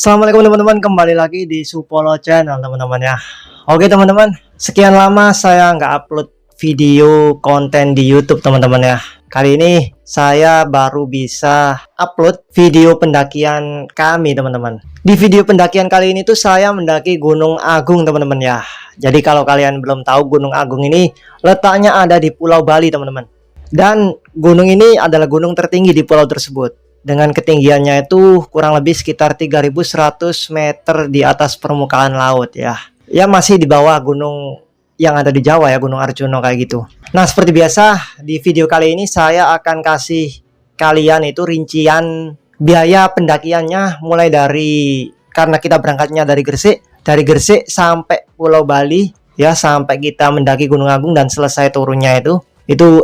Assalamualaikum teman-teman, kembali lagi di Supolo Channel teman-teman ya. Oke teman-teman, sekian lama saya nggak upload video konten di YouTube teman-teman ya. Kali ini saya baru bisa upload video pendakian kami teman-teman. Di video pendakian kali ini tuh saya mendaki Gunung Agung teman-teman ya. Jadi kalau kalian belum tahu, Gunung Agung ini letaknya ada di Pulau Bali teman-teman. Dan gunung ini adalah gunung tertinggi di pulau tersebut. Dengan ketinggiannya itu kurang lebih sekitar 3.100 meter di atas permukaan laut ya. Ya masih di bawah gunung yang ada di Jawa ya, Gunung Arjuna kayak gitu. Nah seperti biasa di video kali ini saya akan kasih kalian itu rincian biaya pendakiannya, mulai dari, karena kita berangkatnya dari Gresik sampai Pulau Bali ya, sampai kita mendaki Gunung Agung dan selesai turunnya itu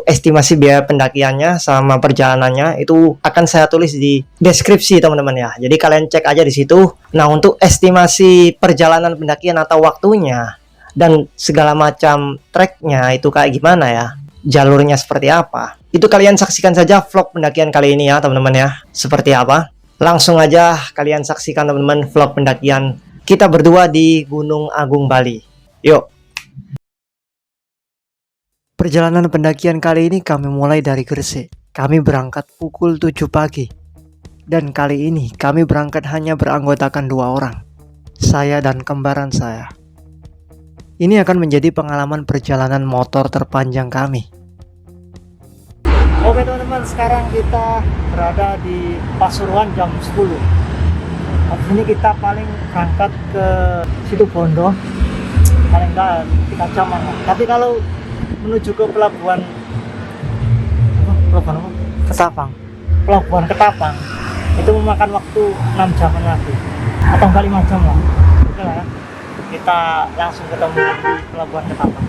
estimasi biaya pendakiannya sama perjalanannya itu akan saya tulis di deskripsi teman-teman ya. Jadi kalian cek aja di situ. Nah, untuk estimasi perjalanan pendakian atau waktunya dan segala macam treknya itu kayak gimana ya, jalurnya seperti apa, itu kalian saksikan saja vlog pendakian kali ini ya teman-teman ya. Seperti apa? Langsung aja kalian saksikan teman-teman vlog pendakian kita berdua di Gunung Agung Bali. Yuk. Perjalanan pendakian kali ini kami mulai dari Gresik. Kami berangkat pukul 7 pagi. Dan kali ini kami berangkat hanya beranggotakan 2 orang. Saya dan kembaran saya. Ini akan menjadi pengalaman perjalanan motor terpanjang kami. Oke teman-teman, sekarang kita berada di Pasuruan jam 10. Habis ini kita paling berangkat ke Situbondo. Paling enggak 3 jam lah. Tapi kalau menuju ke pelabuhan Ketapang itu memakan waktu 6 jam lagi atau enggak 5 jam lah. Oke lah ya, kita langsung ketemu di pelabuhan Ketapang.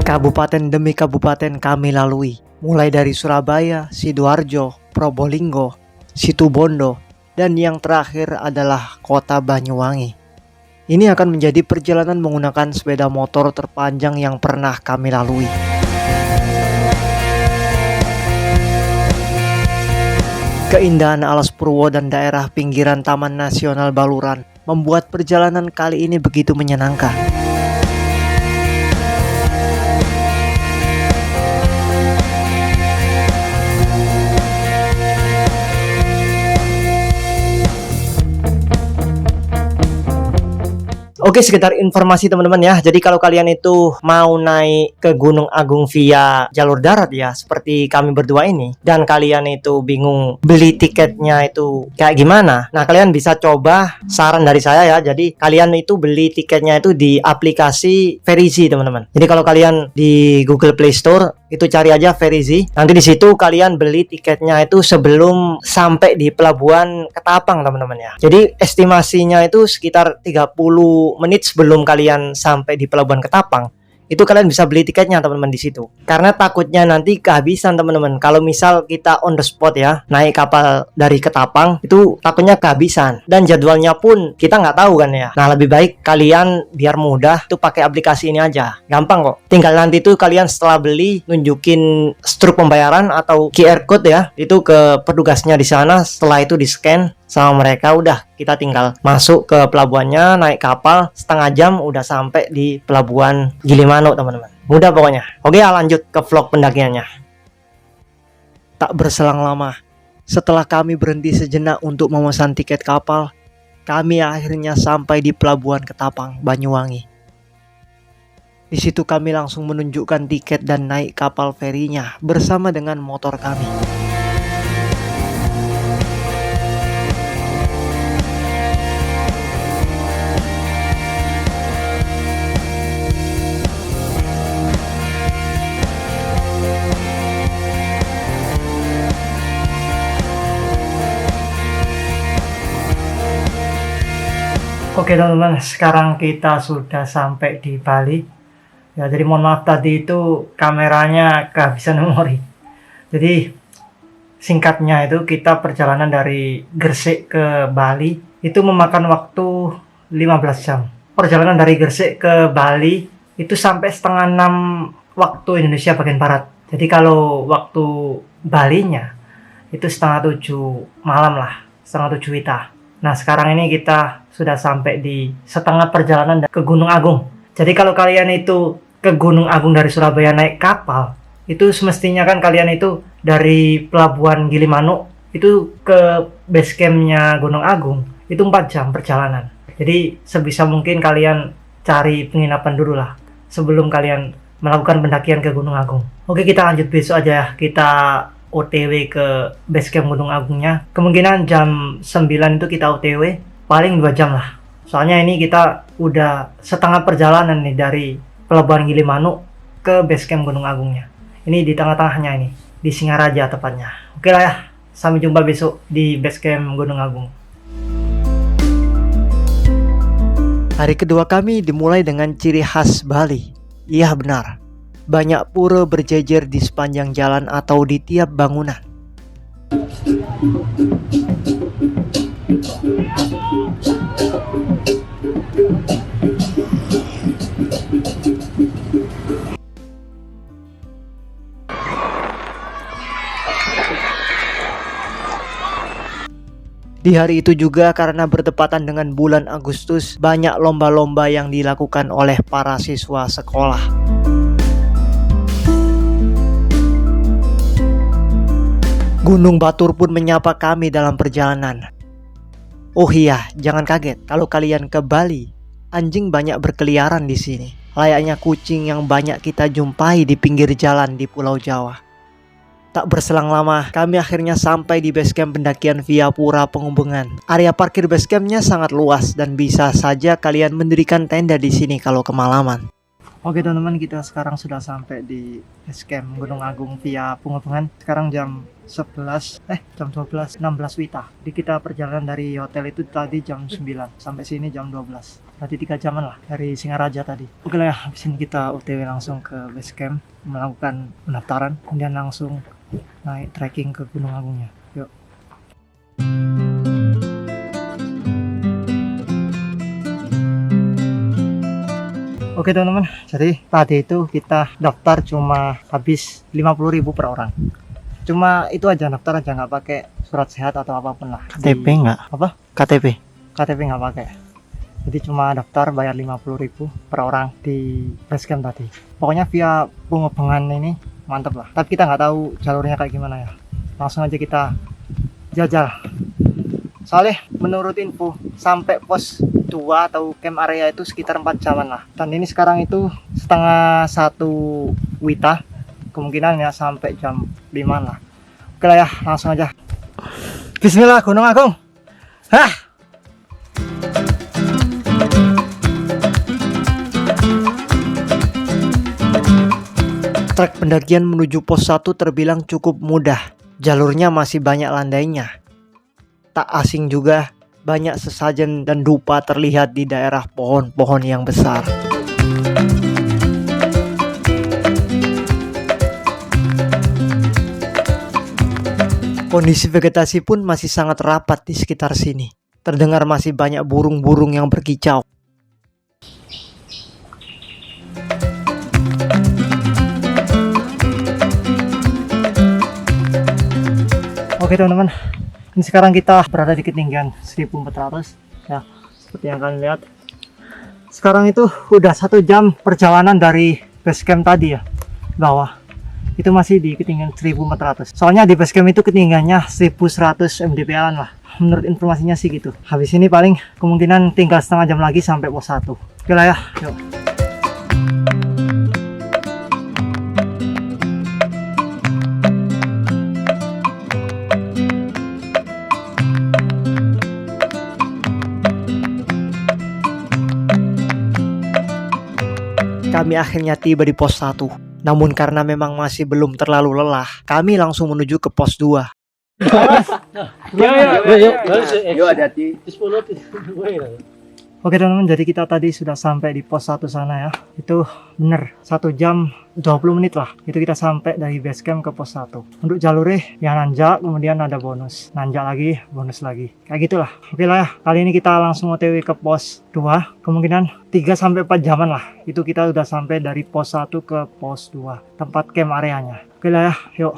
Kabupaten demi kabupaten kami lalui, mulai dari Surabaya, Sidoarjo, Probolinggo, Situbondo, dan yang terakhir adalah kota Banyuwangi. Ini akan menjadi perjalanan menggunakan sepeda motor terpanjang yang pernah kami lalui. Keindahan alas Purwo dan daerah pinggiran Taman Nasional Baluran membuat perjalanan kali ini begitu menyenangkan. Oke, sekedar informasi teman-teman ya. Jadi kalau kalian itu mau naik ke Gunung Agung via jalur darat ya, seperti kami berdua ini, dan kalian itu bingung beli tiketnya itu kayak gimana, nah kalian bisa coba saran dari saya ya. Jadi kalian itu beli tiketnya itu di aplikasi Verizi teman-teman. Jadi kalau kalian di Google Play Store itu cari aja Verizi. Nanti di situ kalian beli tiketnya itu sebelum sampai di pelabuhan Ketapang teman-teman ya. Jadi estimasinya itu sekitar 30 menit sebelum kalian sampai di pelabuhan Ketapang. Itu kalian bisa beli tiketnya teman-teman di situ. Karena takutnya nanti kehabisan teman-teman. Kalau misal kita on the spot ya, naik kapal dari Ketapang, itu takutnya kehabisan. Dan jadwalnya pun kita nggak tahu kan ya. Nah lebih baik kalian biar mudah tuh pakai aplikasi ini aja. Gampang kok. Tinggal nanti tuh kalian setelah beli nunjukin struk pembayaran atau QR code ya, itu ke petugasnya di sana. Setelah itu di scan sama mereka, udah kita tinggal masuk ke pelabuhannya, naik kapal setengah jam udah sampai di pelabuhan Gilimanuk teman-teman. Mudah pokoknya. Oke, lanjut ke vlog pendakiannya. Tak berselang lama, setelah kami berhenti sejenak untuk memesan tiket kapal, kami akhirnya sampai di Pelabuhan Ketapang, Banyuwangi. Di situ kami langsung menunjukkan tiket dan naik kapal ferinya bersama dengan motor kami. Oke teman-teman, sekarang kita sudah sampai di Bali. Ya, jadi mohon maaf tadi itu kameranya kehabisan memori. Jadi singkatnya itu kita perjalanan dari Gresik ke Bali itu memakan waktu 15 jam. Perjalanan dari Gresik ke Bali itu sampai setengah 6 waktu Indonesia bagian Barat. Jadi kalau waktu Balinya itu setengah 7 malam lah, setengah 7 WITA. Nah sekarang ini kita sudah sampai di setengah perjalanan ke Gunung Agung. Jadi kalau kalian itu ke Gunung Agung dari Surabaya naik kapal, itu semestinya kan kalian itu dari Pelabuhan Gilimanuk itu ke base campnya Gunung Agung itu 4 jam perjalanan. Jadi sebisa mungkin kalian cari penginapan dulu lah sebelum kalian melakukan pendakian ke Gunung Agung. Oke, kita lanjut besok aja ya. Kita OTW ke base camp Gunung Agungnya. Kemungkinan jam 9 itu kita OTW, paling 2 jam lah. Soalnya ini kita udah setengah perjalanan nih dari Pelabuhan Gilimanuk ke base camp Gunung Agungnya. Ini di tengah-tengahnya ini, di Singaraja tepatnya. Oke lah ya, sampai jumpa besok di base camp Gunung Agung. Hari kedua kami dimulai dengan ciri khas Bali. Iya benar, banyak pura berjejer di sepanjang jalan atau di tiap bangunan. Di hari itu juga karena bertepatan dengan bulan Agustus, banyak lomba-lomba yang dilakukan oleh para siswa sekolah. Gunung Batur pun menyapa kami dalam perjalanan. Oh iya, jangan kaget kalau kalian ke Bali, anjing banyak berkeliaran di sini. Layaknya kucing yang banyak kita jumpai di pinggir jalan di Pulau Jawa. Tak berselang lama, kami akhirnya sampai di base camp pendakian via Pura Penghubungan. Area parkir base campnya sangat luas dan bisa saja kalian mendirikan tenda di sini kalau kemalaman. Oke teman-teman, kita sekarang sudah sampai di base camp Gunung Agung via Penghubungan. Sekarang jam 12, 16 WITA. Jadi kita perjalanan dari hotel itu tadi jam 9 sampai sini jam 12. Berarti 3 jaman lah dari Singaraja tadi. Oke lah ya, habis ini kita OTW langsung ke base camp, melakukan pendaftaran, kemudian langsung naik trekking ke Gunung Agungnya. Yuk. Oke teman-teman, jadi tadi itu kita daftar cuma habis 50.000 per orang. Cuma itu aja, daftar aja, nggak pakai surat sehat atau apapun lah. KTP nggak? Apa? KTP nggak pakai. Jadi cuma daftar bayar 50.000 per orang di base camp tadi. Pokoknya via Penghubungan ini mantap lah. Tapi kita nggak tahu jalurnya kayak gimana ya. Langsung aja kita jajal. Soalnya menurut info sampai pos 2 atau camp area itu sekitar 4 jaman lah. Dan ini sekarang itu setengah 1 WITA. Kemungkinan ya sampai jam 5 lah. Oke lah ya, langsung aja. Bismillah, Gunung Agung. Hah! Trek pendakian menuju pos 1 terbilang cukup mudah. Jalurnya masih banyak landainya. Tak asing juga, banyak sesajen dan dupa terlihat di daerah pohon-pohon yang besar. Kondisi vegetasi pun masih sangat rapat di sekitar sini. Terdengar masih banyak burung-burung yang berkicau. Oke teman-teman, ini sekarang kita berada di ketinggian 1400 ya, seperti yang kalian lihat. Sekarang itu udah 1 jam perjalanan dari base camp tadi ya, bawah. Itu masih di ketinggian 1400. Soalnya di base camp itu ketinggiannya 1100 mdpl lah. menurut informasinya sih gitu. Habis ini paling kemungkinan tinggal setengah jam lagi sampai pos 1. Oke lah ya, yuk. Kami akhirnya tiba di pos 1. Namun karena memang masih belum terlalu lelah, kami langsung menuju ke pos 2. Yuk hati-hati. Oke teman-teman, jadi kita tadi sudah sampai di pos 1 sana ya. Itu bener 1 jam 20 menit lah. Itu kita sampai dari base camp ke pos 1. Untuk jalurnya ya nanjak, kemudian ada bonus. Nanjak lagi, bonus lagi. Kayak gitulah. Oke lah ya. Kali ini kita langsung OTW ke pos 2. Kemungkinan 3-4 jaman lah. Itu kita udah sampai dari pos 1 ke pos 2. Tempat camp areanya. Oke lah ya, yuk.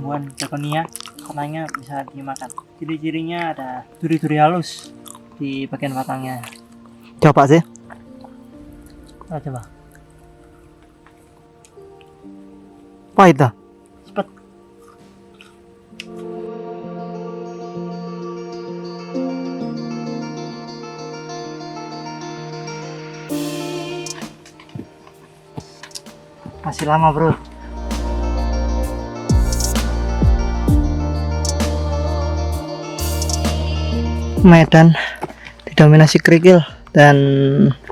Tumbuhan begonia warnanya bisa dimakan. Ciri-cirinya ada duri-duri halus di bagian batangnya. Coba sih. Coba. Pahit dah. Cepet. Masih lama bro. Medan didominasi kerikil dan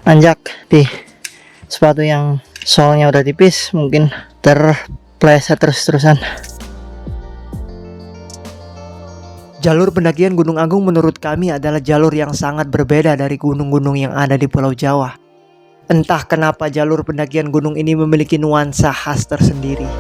nanjak. Di sepatu yang soalnya udah tipis mungkin terpleset terus-terusan. Jalur pendakian Gunung Agung menurut kami adalah jalur yang sangat berbeda dari gunung-gunung yang ada di Pulau Jawa. Entah kenapa jalur pendakian gunung ini memiliki nuansa khas tersendiri.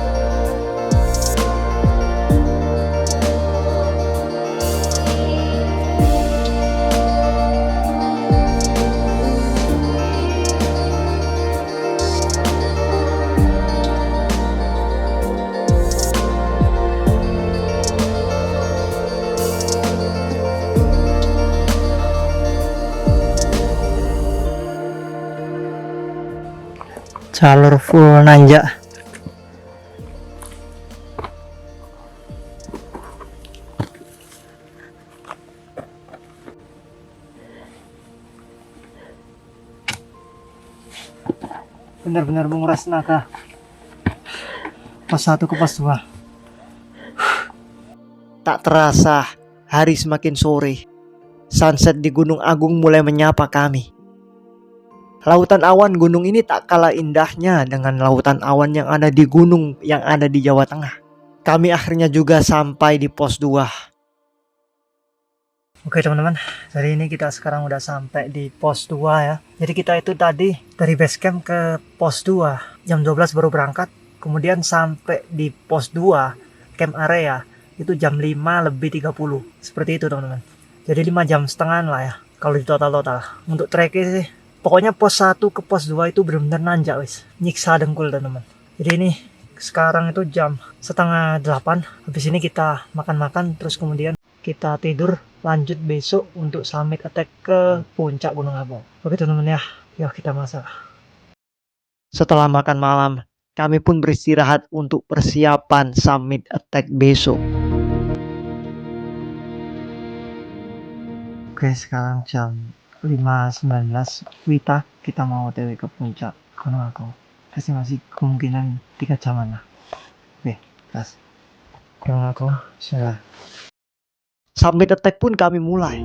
Jalur full nanjak. Benar-benar menguras tenaga. Pos 1 ke pos 2. Tak terasa, hari semakin sore. Sunset di Gunung Agung mulai menyapa kami. Lautan awan gunung ini tak kalah indahnya dengan lautan awan yang ada di gunung yang ada di Jawa Tengah. Kami akhirnya juga sampai di pos 2. Oke teman-teman, jadi ini kita sekarang udah sampai di pos 2 ya. Jadi kita itu tadi dari base camp ke pos 2 jam 12 baru berangkat. Kemudian sampai di pos 2 camp area itu jam 5 lebih 30. Seperti itu teman-teman. Jadi 5 jam setengah lah ya kalau di total-total. Untuk treknya sih pokoknya pos 1 ke pos 2 itu benar-benar nanjak wis. Nyiksa dengkul teman-teman. Jadi ini sekarang itu jam setengah 8. Habis ini kita makan-makan terus kemudian kita tidur, lanjut besok untuk summit attack ke puncak Gunung Agung. Oke teman-teman ya, yuk kita masak. Setelah makan malam, kami pun beristirahat untuk persiapan summit attack besok. Oke, sekarang jam 5.19 Wita, kita mau OTW ke puncak Gunung Agung. Masih kemungkinan 3 jaman lah. Oke, gas. Gunung Agung, sudah. Summit attack pun kami mulai.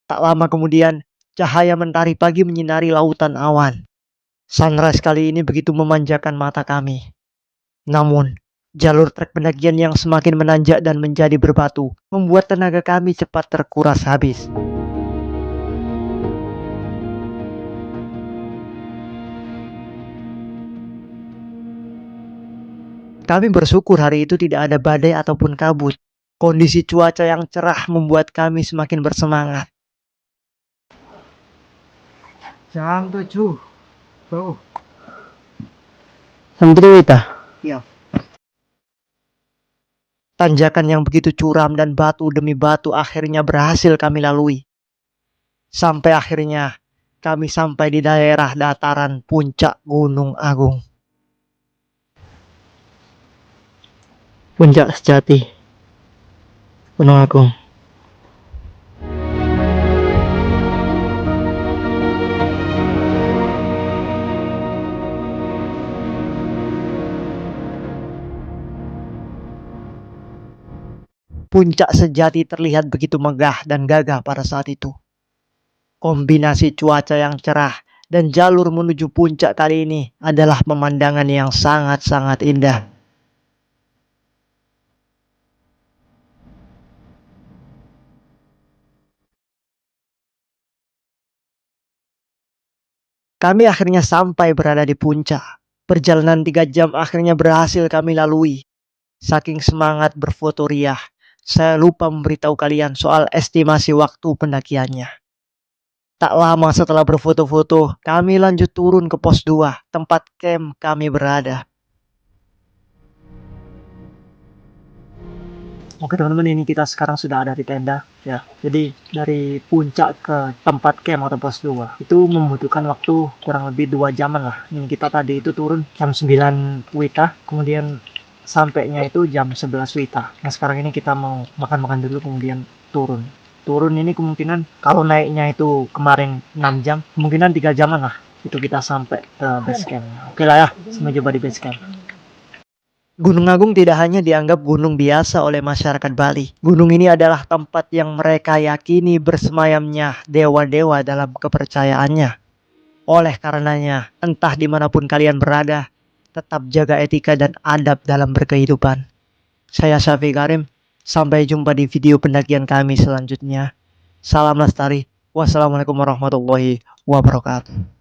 Tak lama kemudian, cahaya mentari pagi menyinari lautan awan. Sunrise kali ini begitu memanjakan mata kami. Namun, jalur trek pendakian yang semakin menanjak dan menjadi berbatu membuat tenaga kami cepat terkuras habis. Kami bersyukur hari itu tidak ada badai ataupun kabut. Kondisi cuaca yang cerah membuat kami semakin bersemangat. Jam 7. Bro. Jam 3 kita. Iya. Tanjakan yang begitu curam dan batu demi batu akhirnya berhasil kami lalui. Sampai akhirnya kami sampai di daerah dataran puncak Gunung Agung. Puncak sejati Gunung Agung. Puncak sejati terlihat begitu megah dan gagah pada saat itu. Kombinasi cuaca yang cerah dan jalur menuju puncak kali ini adalah pemandangan yang sangat-sangat indah. Kami akhirnya sampai berada di puncak. Perjalanan 3 jam akhirnya berhasil kami lalui. Saking semangat berfoto riah, saya lupa memberitahu kalian soal estimasi waktu pendakiannya. Tak lama setelah berfoto-foto, kami lanjut turun ke pos 2, tempat camp kami berada. Oke teman-teman, ini kita sekarang sudah ada di tenda ya. Jadi dari puncak ke tempat camp atau pos 2 itu membutuhkan waktu kurang lebih 2 jaman lah. Ini kita tadi itu turun jam 9 WITA, kemudian sampainya itu jam 11 WITA. Nah sekarang ini kita mau makan-makan dulu kemudian turun. Turun ini kemungkinan kalau naiknya itu kemarin 6 jam, kemungkinan 3 jaman lah itu kita sampai ke base camp. Oke lah ya, sampai jumpa di base camp. Gunung Agung tidak hanya dianggap gunung biasa oleh masyarakat Bali. Gunung ini adalah tempat yang mereka yakini bersemayamnya dewa-dewa dalam kepercayaannya. Oleh karenanya, entah dimanapun kalian berada, tetap jaga etika dan adab dalam berkehidupan. Saya Syafiq Karim, sampai jumpa di video pendakian kami selanjutnya. Salam lestari. Wassalamualaikum warahmatullahi wabarakatuh.